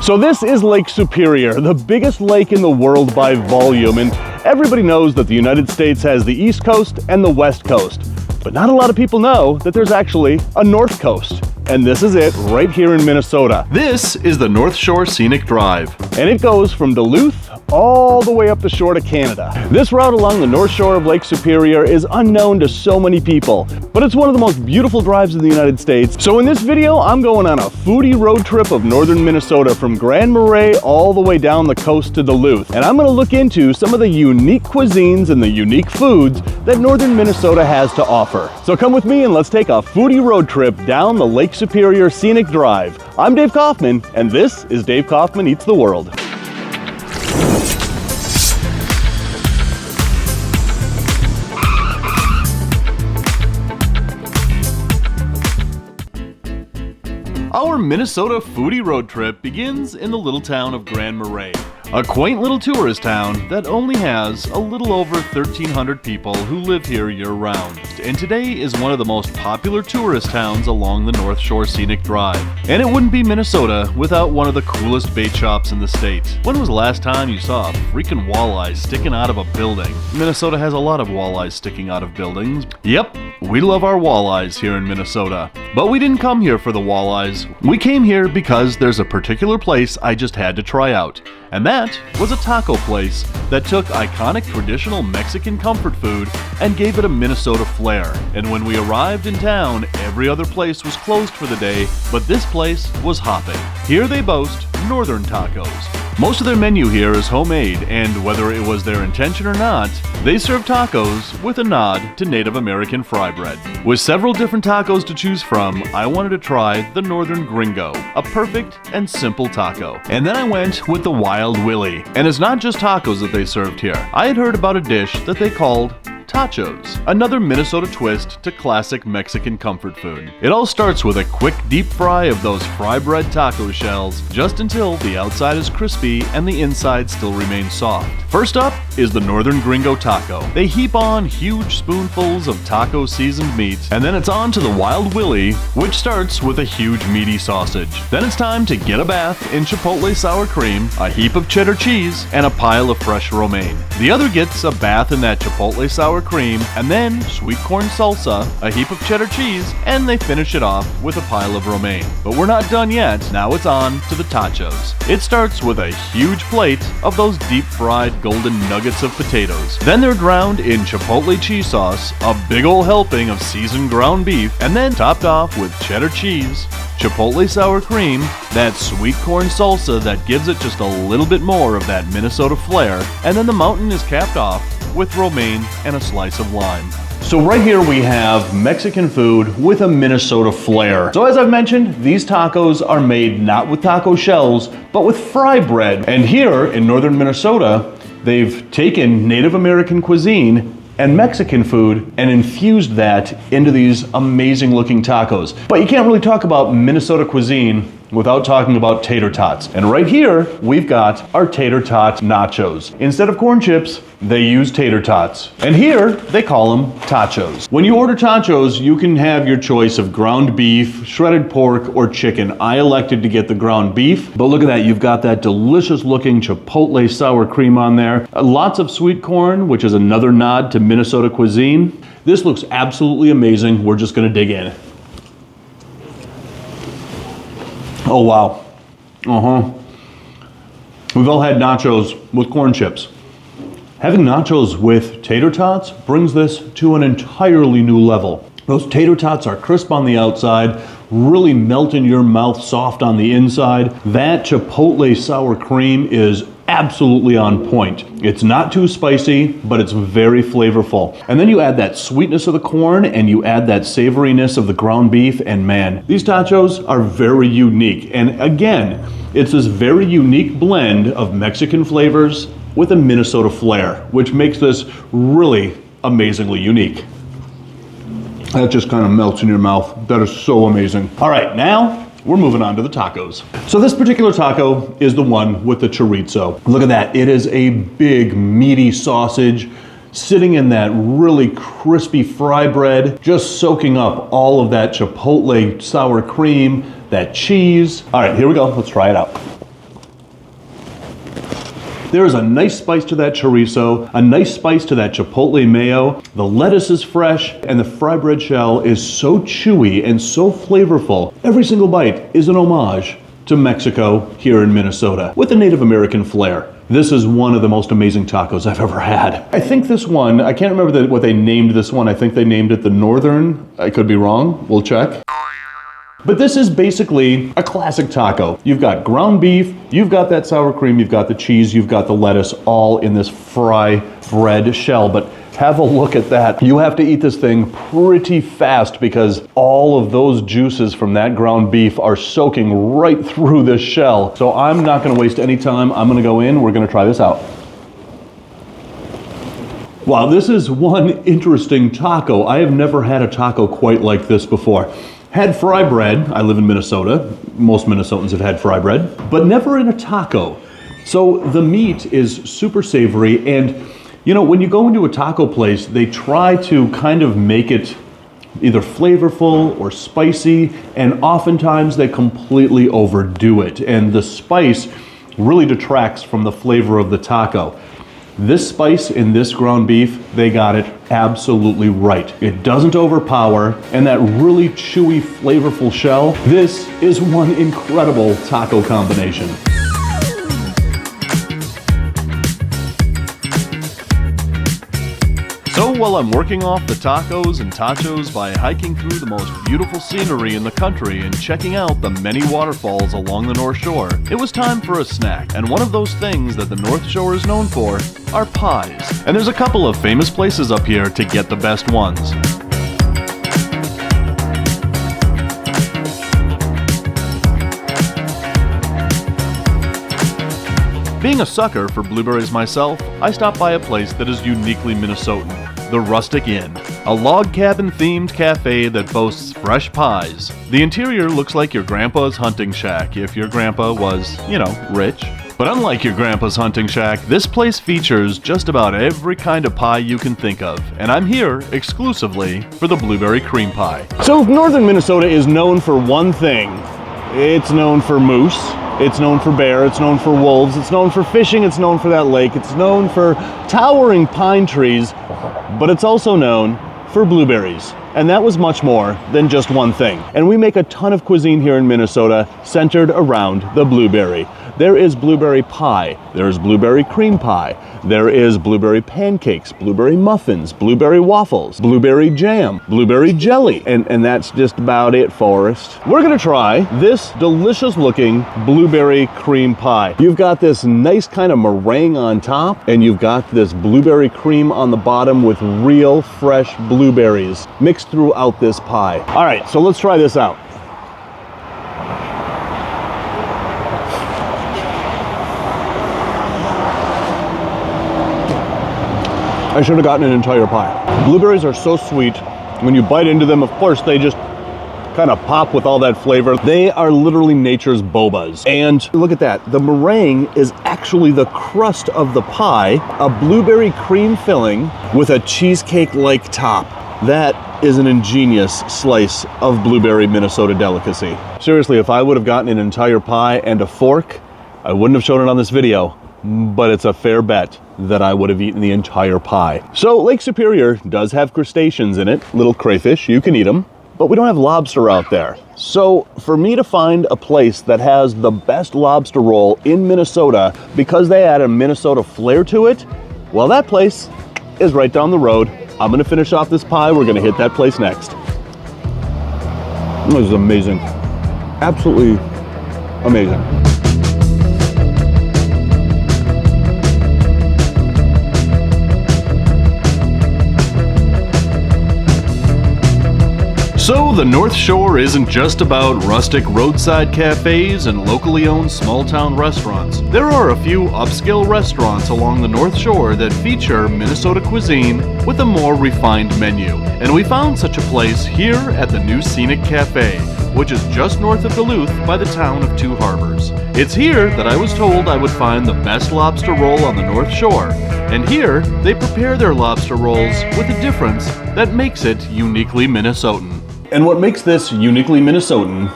So this is Lake Superior, the biggest lake in the world by volume, and everybody knows that the United States has the East Coast and the West Coast. But not a lot of people know that there's actually a North Coast. And this is it right here in Minnesota. This is the North Shore Scenic Drive. And it goes from Duluth all the way up the shore to Canada. This route along the North Shore of Lake Superior is unknown to so many people, but it's one of the most beautiful drives in the United States. So in this video, I'm going on a foodie road trip of northern Minnesota from Grand Marais all the way down the coast to Duluth. And I'm gonna look into some of the unique cuisines and the unique foods that northern Minnesota has to offer. So come with me and let's take a foodie road trip down the Lake Superior Scenic Drive. I'm Dave Kaufman, and this is Dave Kaufman Eats the World. Our Minnesota foodie road trip begins in the little town of Grand Marais, a quaint little tourist town that only has a little over 1,300 people who live here year-round. And today is one of the most popular tourist towns along the North Shore Scenic Drive. And it wouldn't be Minnesota without one of the coolest bait shops in the state. When was the last time you saw a freaking walleye sticking out of a building? Minnesota has a lot of walleyes sticking out of buildings. Yep, we love our walleyes here in Minnesota. But we didn't come here for the walleyes. We came here because there's a particular place I just had to try out. And that was a taco place that took iconic traditional Mexican comfort food and gave it a Minnesota flair. And when we arrived in town, every other place was closed for the day, but this place was hopping. Here they boast northern tacos. Most of their menu here is homemade, and whether it was their intention or not, they serve tacos with a nod to Native American fry bread. With several different tacos to choose from, I wanted to try the Northern Gringo, a perfect and simple taco. And then I went with the Wild Willie. And it's not just tacos that they served here. I had heard about a dish that they called tachos, another Minnesota twist to classic Mexican comfort food. It all starts with a quick deep fry of those fry bread taco shells, just until the outside is crispy and the inside still remains soft. First up is the Northern Gringo taco. They heap on huge spoonfuls of taco seasoned meat, and then it's on to the Wild Willie, which starts with a huge meaty sausage. Then it's time to get a bath in chipotle sour cream, a heap of cheddar cheese, and a pile of fresh romaine. The other gets a bath in that chipotle sour cream, and then sweet corn salsa, a heap of cheddar cheese, and they finish it off with a pile of romaine. But we're not done yet. Now it's on to the tachos. It starts with a huge plate of those deep fried golden nuggets of potatoes. Then they're drowned in chipotle cheese sauce, a big ol' helping of seasoned ground beef, and then topped off with cheddar cheese, chipotle sour cream, that sweet corn salsa that gives it just a little bit more of that Minnesota flair, and then the mountain is capped off with romaine and a slice of lime. So right here we have Mexican food with a Minnesota flair. So as I've mentioned, these tacos are made not with taco shells, but with fry bread. And here in northern Minnesota, they've taken Native American cuisine and Mexican food and infused that into these amazing looking tacos. But you can't really talk about Minnesota cuisine without talking about tater tots. And right here, we've got our tater tot nachos. Instead of corn chips, they use tater tots. And here, they call them tachos. When you order tachos, you can have your choice of ground beef, shredded pork, or chicken. I elected to get the ground beef, but look at that, you've got that delicious looking chipotle sour cream on there. Lots of sweet corn, which is another nod to Minnesota cuisine. This looks absolutely amazing. We're just gonna dig in. Oh wow. We've all had nachos with corn chips. Having nachos with tater tots brings this to an entirely new level. Those tater tots are crisp on the outside, really melt in your mouth, soft on the inside. That chipotle sour cream is absolutely on point. It's not too spicy, but it's very flavorful. And then you add that sweetness of the corn and you add that savoriness of the ground beef, and man, these tachos are very unique. And again, it's this very unique blend of Mexican flavors with a Minnesota flair, which makes this really amazingly unique. That just kind of melts in your mouth. That is so amazing. All right, now we're moving on to the tacos. So this particular taco is the one with the chorizo. Look at that, it is a big meaty sausage sitting in that really crispy fry bread, just soaking up all of that chipotle sour cream, that cheese. All right, here we go, let's try it out. There is a nice spice to that chorizo, a nice spice to that chipotle mayo. The lettuce is fresh, and the fry bread shell is so chewy and so flavorful. Every single bite is an homage to Mexico here in Minnesota with a Native American flair. This is one of the most amazing tacos I've ever had. I think this one, I can't remember what they named this one. I think they named it the Northern. I could be wrong. We'll check. But this is basically a classic taco. You've got ground beef, you've got that sour cream, you've got the cheese, you've got the lettuce, all in this fry bread shell. But have a look at that. You have to eat this thing pretty fast because all of those juices from that ground beef are soaking right through this shell. So I'm not gonna waste any time. I'm gonna go in, we're gonna try this out. Wow, this is one interesting taco. I have never had a taco quite like this before. Had fry bread. I live in Minnesota. Most Minnesotans have had fry bread, but never in a taco. So the meat is super savory, and you know, when you go into a taco place, they try to kind of make it either flavorful or spicy, and oftentimes they completely overdo it, and the spice really detracts from the flavor of the taco. This spice in this ground beef, they got it absolutely right. It doesn't overpower, and that really chewy, flavorful shell, this is one incredible taco combination. So while I'm working off the tacos and tachos by hiking through the most beautiful scenery in the country and checking out the many waterfalls along the North Shore, it was time for a snack. And one of those things that the North Shore is known for are pies. And there's a couple of famous places up here to get the best ones. Being a sucker for blueberries myself, I stopped by a place that is uniquely Minnesotan, the Rustic Inn, a log cabin themed cafe that boasts fresh pies. The interior looks like your grandpa's hunting shack if your grandpa was, you know, rich. But unlike your grandpa's hunting shack, this place features just about every kind of pie you can think of, and I'm here exclusively for the blueberry cream pie. So if northern Minnesota is known for one thing, it's known for moose. It's known for bear, it's known for wolves, it's known for fishing, it's known for that lake, it's known for towering pine trees, but it's also known for blueberries. And that was much more than just one thing. And we make a ton of cuisine here in Minnesota centered around the blueberry. There is blueberry pie, there is blueberry cream pie, there is blueberry pancakes, blueberry muffins, blueberry waffles, blueberry jam, blueberry jelly, and that's just about it, Forrest. We're gonna try this delicious looking blueberry cream pie. You've got this nice kind of meringue on top, and you've got this blueberry cream on the bottom with real fresh blueberries mixed throughout this pie. All right, so let's try this out. I should have gotten an entire pie. Blueberries are so sweet. When you bite into them, of course, they just kind of pop with all that flavor. They are literally nature's bobas. And look at that. The meringue is actually the crust of the pie, a blueberry cream filling with a cheesecake-like top. That is an ingenious slice of blueberry Minnesota delicacy. Seriously, if I would have gotten an entire pie and a fork, I wouldn't have shown it on this video, but it's a fair bet that I would have eaten the entire pie. So Lake Superior does have crustaceans in it, little crayfish, you can eat them, but we don't have lobster out there. So for me to find a place that has the best lobster roll in Minnesota because they add a Minnesota flair to it, well, that place is right down the road. I'm gonna finish off this pie, we're gonna hit that place next. This is amazing, absolutely amazing. So the North Shore isn't just about rustic roadside cafes and locally owned small-town restaurants. There are a few upscale restaurants along the North Shore that feature Minnesota cuisine with a more refined menu. And we found such a place here at the new Scenic Cafe, which is just north of Duluth by the town of Two Harbors. It's here that I was told I would find the best lobster roll on the North Shore. And here, they prepare their lobster rolls with a difference that makes it uniquely Minnesotan. And what makes this uniquely Minnesotan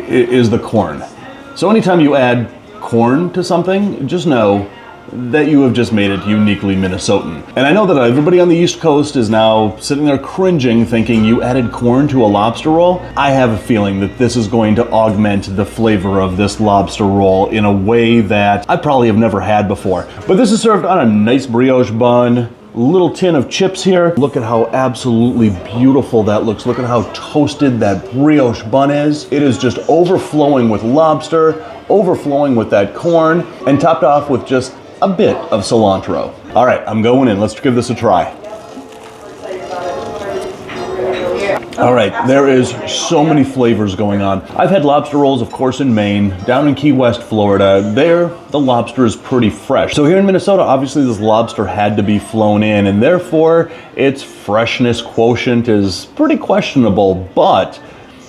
is the corn. So anytime you add corn to something, just know that you have just made it uniquely Minnesotan. And I know that everybody on the East Coast is now sitting there cringing thinking you added corn to a lobster roll. I have a feeling that this is going to augment the flavor of this lobster roll in a way that I probably have never had before. But this is served on a nice brioche bun. Little tin of chips here. Look at how absolutely beautiful that looks. Look at how toasted that brioche bun is. It is just overflowing with lobster, overflowing with that corn, and topped off with just a bit of cilantro. All right, I'm going in. Let's give this a try. All right, there is so many flavors going on. I've had lobster rolls, of course, in Maine. Down in Key West, Florida, there, the lobster is pretty fresh. So here in Minnesota, obviously this lobster had to be flown in, and therefore its freshness quotient is pretty questionable. But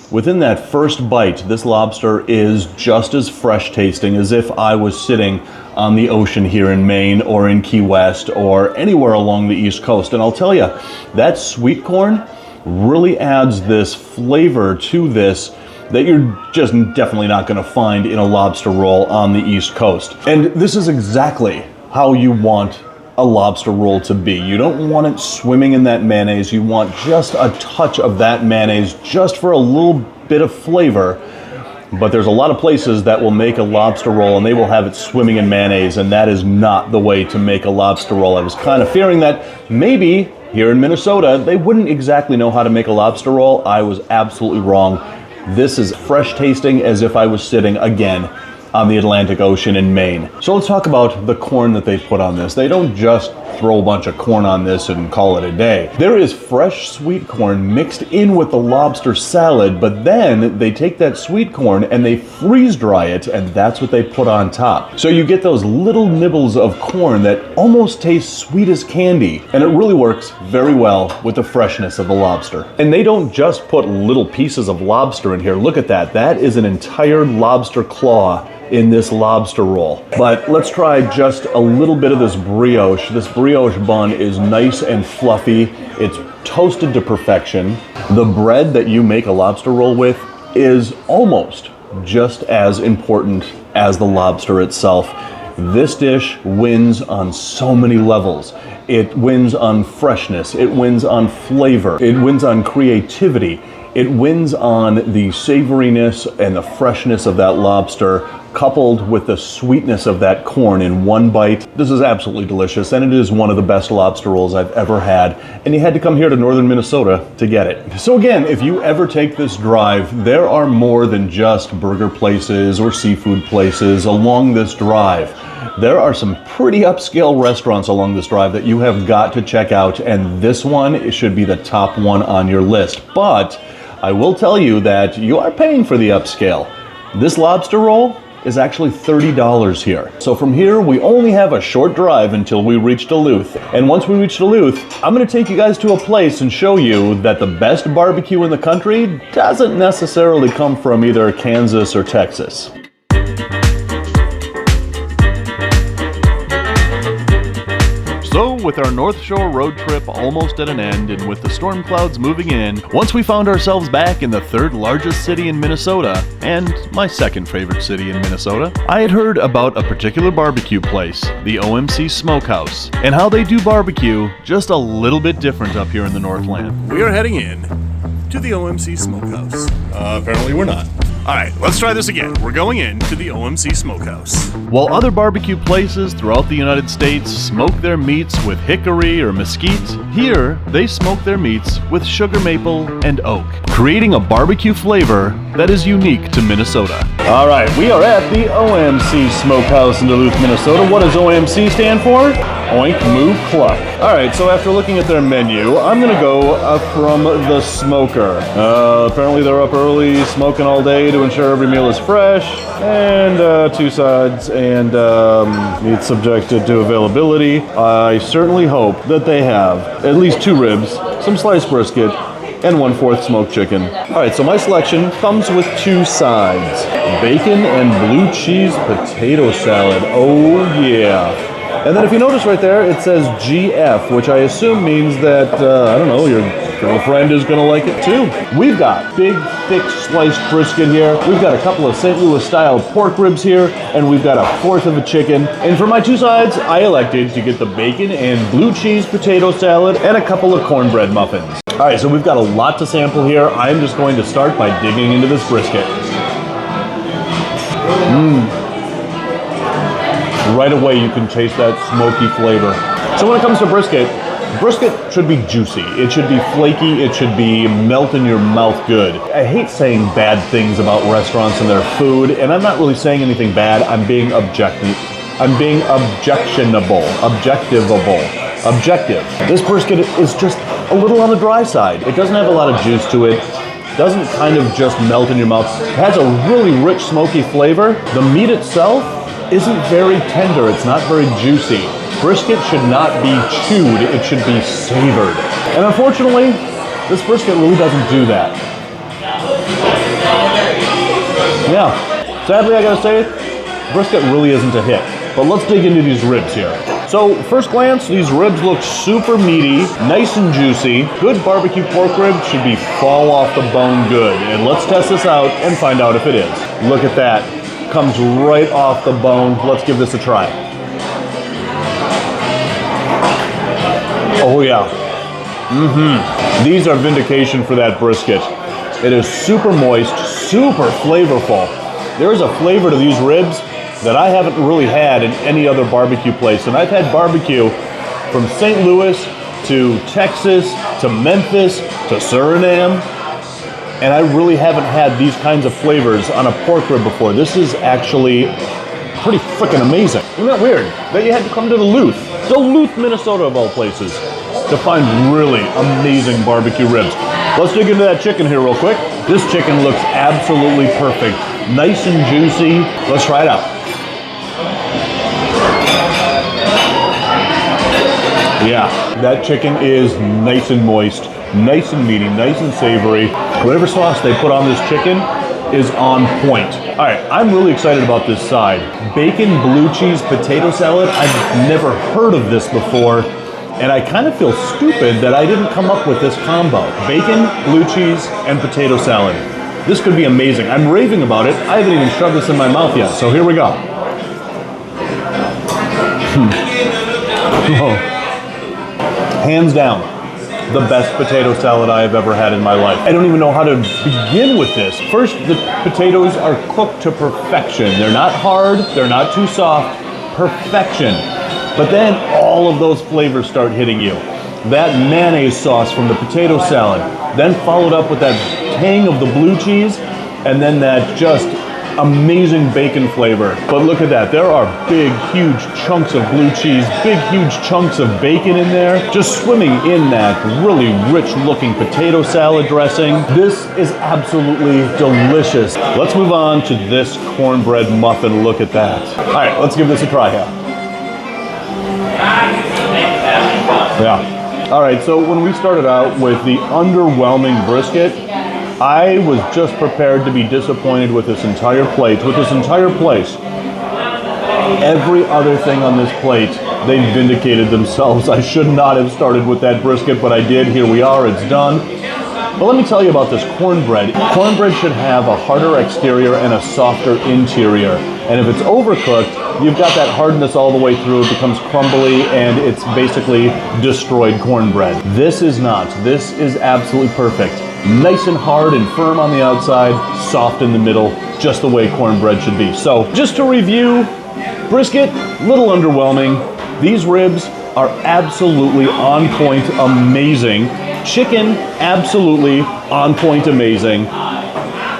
within that first bite, this lobster is just as fresh tasting as if I was sitting on the ocean here in Maine or in Key West or anywhere along the East Coast. And I'll tell you, that sweet corn really adds this flavor to this that you're just definitely not going to find in a lobster roll on the East Coast. And this is exactly how you want a lobster roll to be. You don't want it swimming in that mayonnaise. You want just a touch of that mayonnaise just for a little bit of flavor. But there's a lot of places that will make a lobster roll and they will have it swimming in mayonnaise, and that is not the way to make a lobster roll. I was kind of fearing that maybe here in Minnesota, they wouldn't exactly know how to make a lobster roll. I was absolutely wrong. This is fresh tasting as if I was sitting again on the Atlantic Ocean in Maine. So let's talk about the corn that they put on this. They don't just throw a bunch of corn on this and call it a day. There is fresh sweet corn mixed in with the lobster salad, but then they take that sweet corn and they freeze dry it, and that's what they put on top. So you get those little nibbles of corn that almost taste sweet as candy, and it really works very well with the freshness of the lobster. And they don't just put little pieces of lobster in here. Look at that. That is an entire lobster claw in this lobster roll. But let's try just a little bit of this brioche. This brioche bun is nice and fluffy. It's toasted to perfection. The bread that you make a lobster roll with is almost just as important as the lobster itself. This dish wins on so many levels. It wins on freshness. It wins on flavor. It wins on creativity. It wins on the savoriness and the freshness of that lobster, coupled with the sweetness of that corn in one bite. This is absolutely delicious, and it is one of the best lobster rolls I've ever had, and you had to come here to northern Minnesota to get it. So again, if you ever take this drive, there are more than just burger places or seafood places along this drive. There are some pretty upscale restaurants along this drive that you have got to check out, and this one should be the top one on your list. But I will tell you that you are paying for the upscale. This lobster roll is actually $30 here. So from here, we only have a short drive until we reach Duluth. And once we reach Duluth, I'm gonna take you guys to a place and show you that the best barbecue in the country doesn't necessarily come from either Kansas or Texas. So, with our North Shore road trip almost at an end and with the storm clouds moving in, once we found ourselves back in the third largest city in Minnesota, and my second favorite city in Minnesota, I had heard about a particular barbecue place, the OMC Smokehouse, and how they do barbecue just a little bit different up here in the Northland. We are heading in to the OMC Smokehouse. Apparently we're not. Alright, let's try this again. We're going in to the OMC Smokehouse. While other barbecue places throughout the United States smoke their meats with hickory or mesquite, here they smoke their meats with sugar maple and oak, creating a barbecue flavor that is unique to Minnesota. All right, we are at the OMC Smokehouse in Duluth, Minnesota. What does OMC stand for? Oink, Moo, Cluck. All right, so after looking at their menu, I'm gonna go from the smoker. Apparently they're up early, smoking all day to ensure every meal is fresh, and 2 sides, and meat subjected to availability. I certainly hope that they have at least 2 ribs, some sliced brisket, and 1/4 smoked chicken. All right, so my selection comes with 2 sides. Bacon and blue cheese potato salad. Oh yeah. And then if you notice right there, it says GF, which I assume means that, I don't know, you're Girlfriend is gonna like it too. We've got big, thick sliced brisket here. We've got a couple of St. Louis style pork ribs here, and we've got a fourth of a chicken. And for my two sides, I elected to get the bacon and blue cheese potato salad and a couple of cornbread muffins. All right, so we've got a lot to sample here. I'm just going to start by digging into this brisket. Right away, you can taste that smoky flavor. So when it comes to brisket should be juicy. It should be flaky. It should be melt in your mouth good. I hate saying bad things about restaurants and their food, and I'm not really saying anything bad. I'm being objective. This brisket is just a little on the dry side. It doesn't have a lot of juice to it. Doesn't kind of just melt in your mouth. It has a really rich smoky flavor. The meat itself isn't very tender. It's not very juicy. Brisket should not be chewed, it should be savored. And unfortunately, this brisket really doesn't do that. Yeah, sadly I gotta say, brisket really isn't a hit. But let's dig into these ribs here. So, first glance, these ribs look super meaty, nice and juicy. Good barbecue pork rib should be fall off the bone good. And let's test this out and find out if it is. Look at that, comes right off the bone. Let's give this a try. Oh yeah. These are vindication for that brisket. It is super moist, super flavorful. There is a flavor to these ribs that I haven't really had in any other barbecue place. And I've had barbecue from St. Louis to Texas to Memphis to Suriname. And I really haven't had these kinds of flavors on a pork rib before. This is actually pretty freaking amazing. Isn't that weird? That you had to come to Duluth, Minnesota of all places, to find really amazing barbecue ribs. Let's dig into that chicken here real quick. This chicken looks absolutely perfect. Nice and juicy. Let's try it out. Yeah, that chicken is nice and moist, nice and meaty, nice and savory. Whatever sauce they put on this chicken is on point. All right, I'm really excited about this side. Bacon blue cheese potato salad. I've never heard of this before, and I kind of feel stupid that I didn't come up with this combo. Bacon, blue cheese, and potato salad. This could be amazing. I'm raving about it. I haven't even shoved this in my mouth yet, so here we go. Oh. Hands down, the best potato salad I have ever had in my life. I don't even know how to begin with this. First, the potatoes are cooked to perfection. They're not hard, they're not too soft, perfection. But then all of those flavors start hitting you. That mayonnaise sauce from the potato salad, then followed up with that tang of the blue cheese, and then that just amazing bacon flavor. But look at that, there are big, huge chunks of blue cheese, big, huge chunks of bacon in there, just swimming in that really rich looking potato salad dressing. This is absolutely delicious. Let's move on to this cornbread muffin. Look at that. All right, let's give this a try here. Yeah. All right, so when we started out with the underwhelming brisket, I was just prepared to be disappointed with this entire plate, with this entire place. Every other thing on this plate, they vindicated themselves. I should not have started with that brisket, but I did. Here we are, it's done. But let me tell you about this cornbread. Cornbread should have a harder exterior and a softer interior. And if it's overcooked, you've got that hardness all the way through. It becomes crumbly and it's basically destroyed cornbread. This is not. This is absolutely perfect. Nice and hard and firm on the outside, soft in the middle, just the way cornbread should be. So just to review, brisket, little underwhelming. These ribs are absolutely on point, amazing. Chicken, absolutely on point, amazing.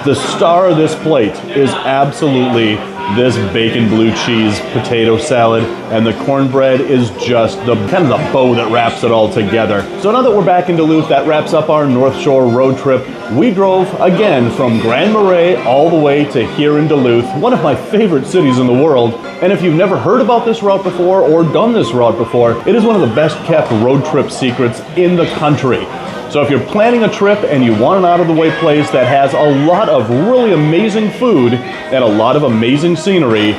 The star of this plate is absolutely this bacon blue cheese potato salad, and the cornbread is just the kind of the bow that wraps it all together. So now that we're back in Duluth, that wraps up our North Shore road trip. We drove again from Grand Marais all the way to here in Duluth, one of my favorite cities in the world. And if you've never heard about this route before or done this route before, it is one of the best kept road trip secrets in the country. So if you're planning a trip and you want an out-of-the-way place that has a lot of really amazing food and a lot of amazing scenery,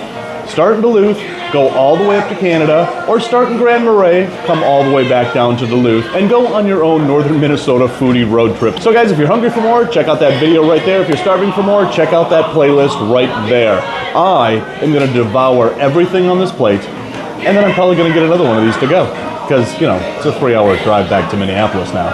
Start in Duluth, go all the way up to Canada, or start in Grand Marais, come all the way back down to Duluth, and go on your own Northern Minnesota foodie road trip. So guys, if you're hungry for more, check out that video right there. If you're starving for more, check out that playlist right there. I am gonna devour everything on this plate, and then I'm probably gonna get another one of these to go. Because, you know, it's a 3-hour drive back to Minneapolis now.